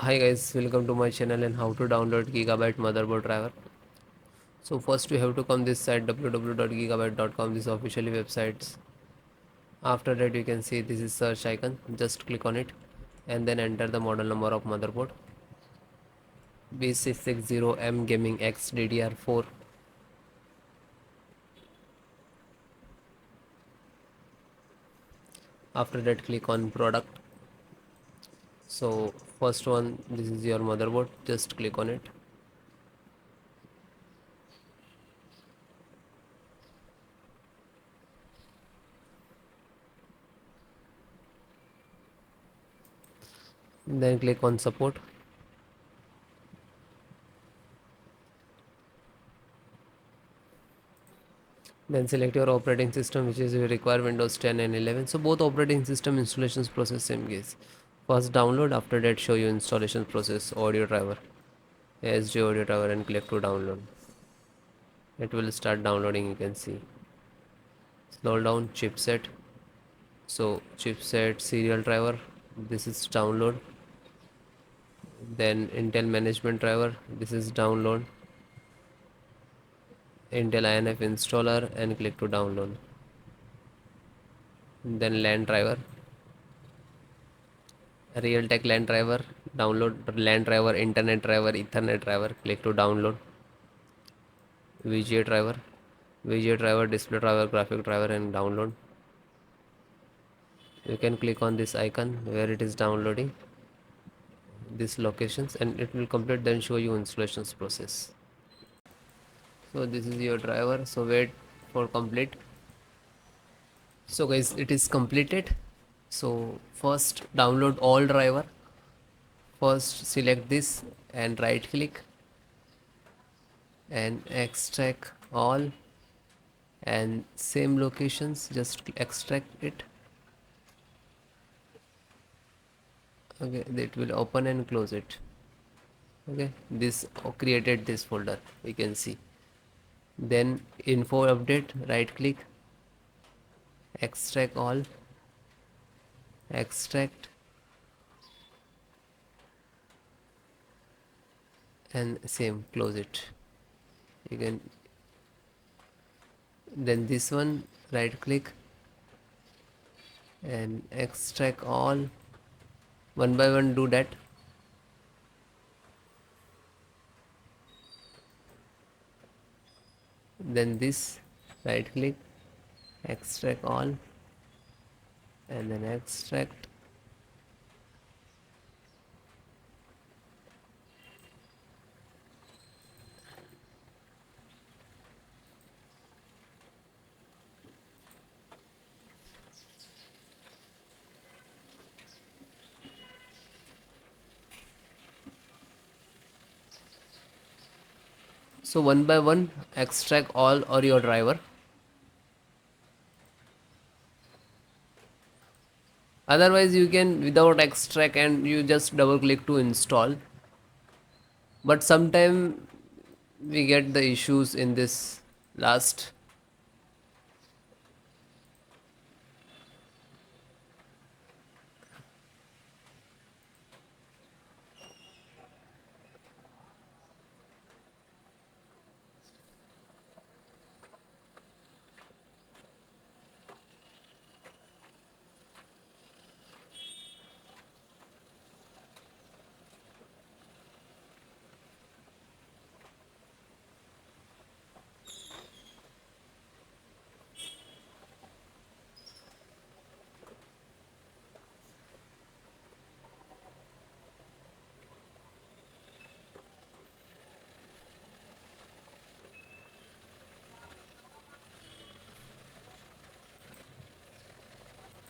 Hi guys, welcome to my channel and how to download Gigabyte motherboard driver. So first we have to come this site www.gigabyte.com, this officially websites. After that you can see this is search icon, just click on it and then enter the model number of motherboard B660M Gaming X DDR4. After that click on product. So first one, this is your motherboard, just click on it. Then click on support. Then select your operating system, which is you require Windows 10 and 11. So both operating system installations process same case. First download, after that show you installation process audio driver, SD audio driver, and click to download. It will start downloading. You can see. Scroll down, chipset. So chipset serial driver. This is download. Then Intel management driver. This is download. Intel INF installer and click to download. Then LAN driver. Realtek LAN driver, download LAN driver, internet driver, ethernet driver, click to download. VGA driver, VGA driver, display driver, graphic driver, and download. You can click on this icon where it is downloading these locations and it will complete, then show you installations process. So this is your driver, so wait for complete. So guys, it is completed. So first download all driver. First select this and right click and extract all, and same locations just extract it. Okay, it will open and close it. Okay, this created this folder, we can see. Then info update, right click, extract all, extract, and same close it. You can, then this one right click and extract all, one by one do that. Then this right click, extract all, and then extract. So one by one extract all or your driver. Otherwise you can without extract and you just double click to install, but sometime we get the issues in this last.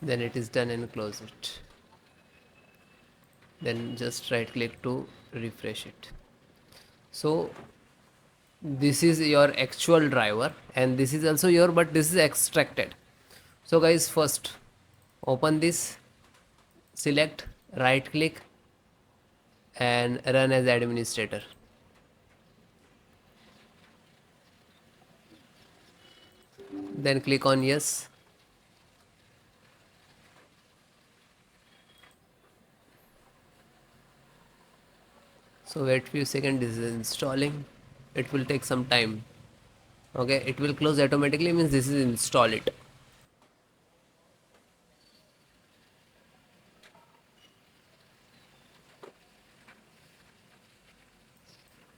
Then it is done and close it. Then just right click to refresh it. So this is your actual driver and this is also your, but this is extracted. So guys, first open this, select, right click and run as administrator. Then click on yes. So wait few seconds, this is installing. It will take some time. Okay, it will close automatically, means this is install it.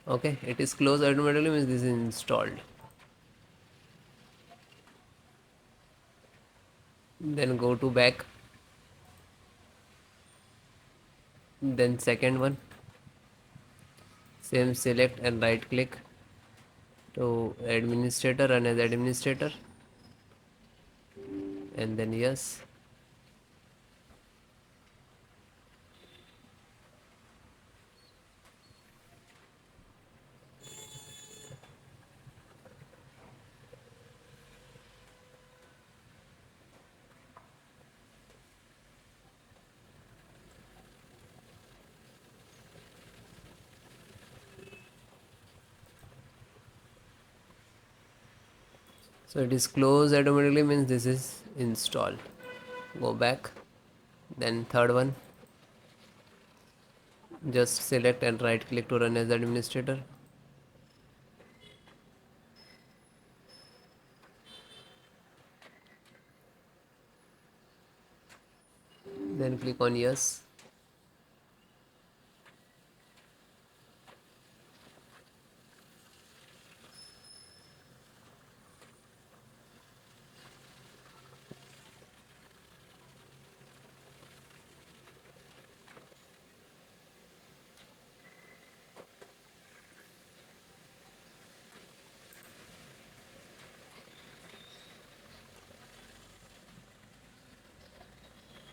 Okay, it is closed automatically, means this is installed. Then go to back, then second one, same, select and right click to administrator, run as administrator, and then yes. So it is closed automatically, means this is installed. Go back, then third one, just select and right click to run as administrator, then click on yes.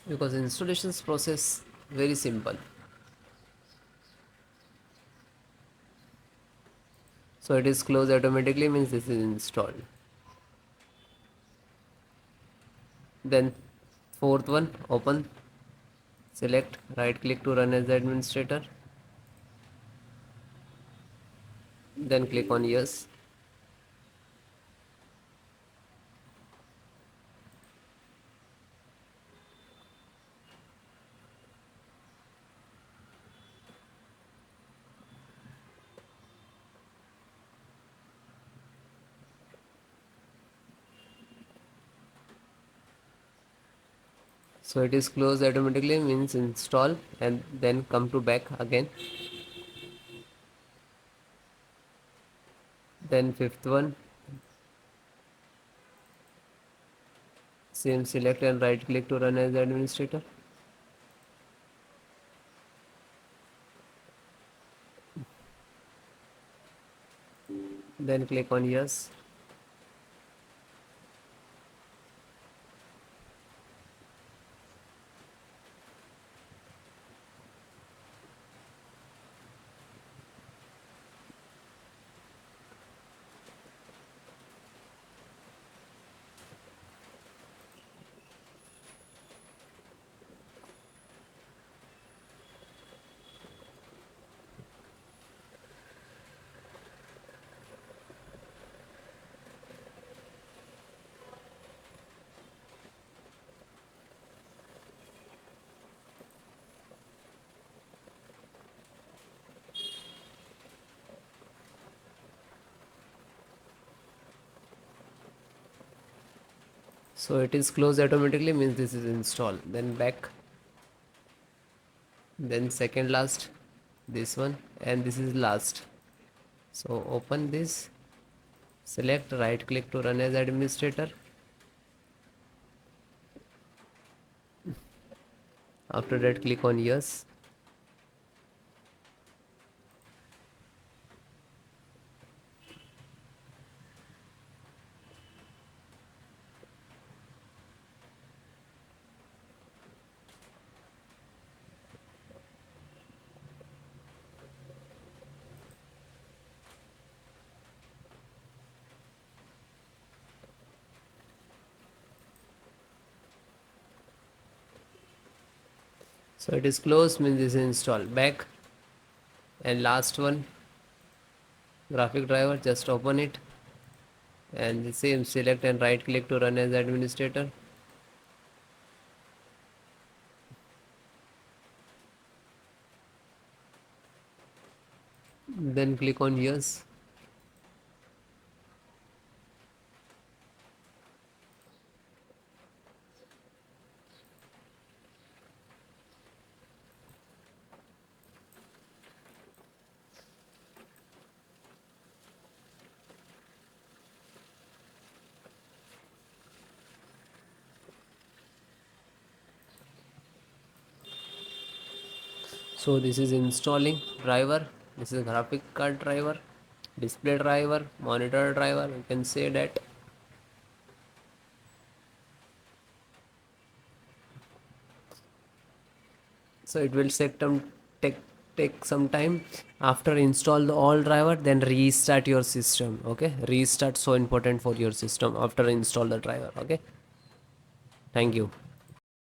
Because installations process very simple. So it is closed automatically, means this is installed. Then fourth one, open, select, right click to run as administrator, then click on yes. So it is closed automatically, means install, and then come to back again. Then fifth one, same, select and right click to run as administrator, then click on yes. So it is closed automatically, means this is installed. Then back, then second last, this one, and this is last. So open this, select, right click to run as administrator, after that click on yes. So it is closed, means this is installed. Back, and last one, graphic driver, just open it, and the same, select and right click to run as administrator, Then click on yes. So this is installing driver. This is graphic card driver, display driver, monitor driver. You can say that. So it will take take some time. After install the all driver, then restart your system. Okay, restart so important for your system after install the driver. Okay, thank you.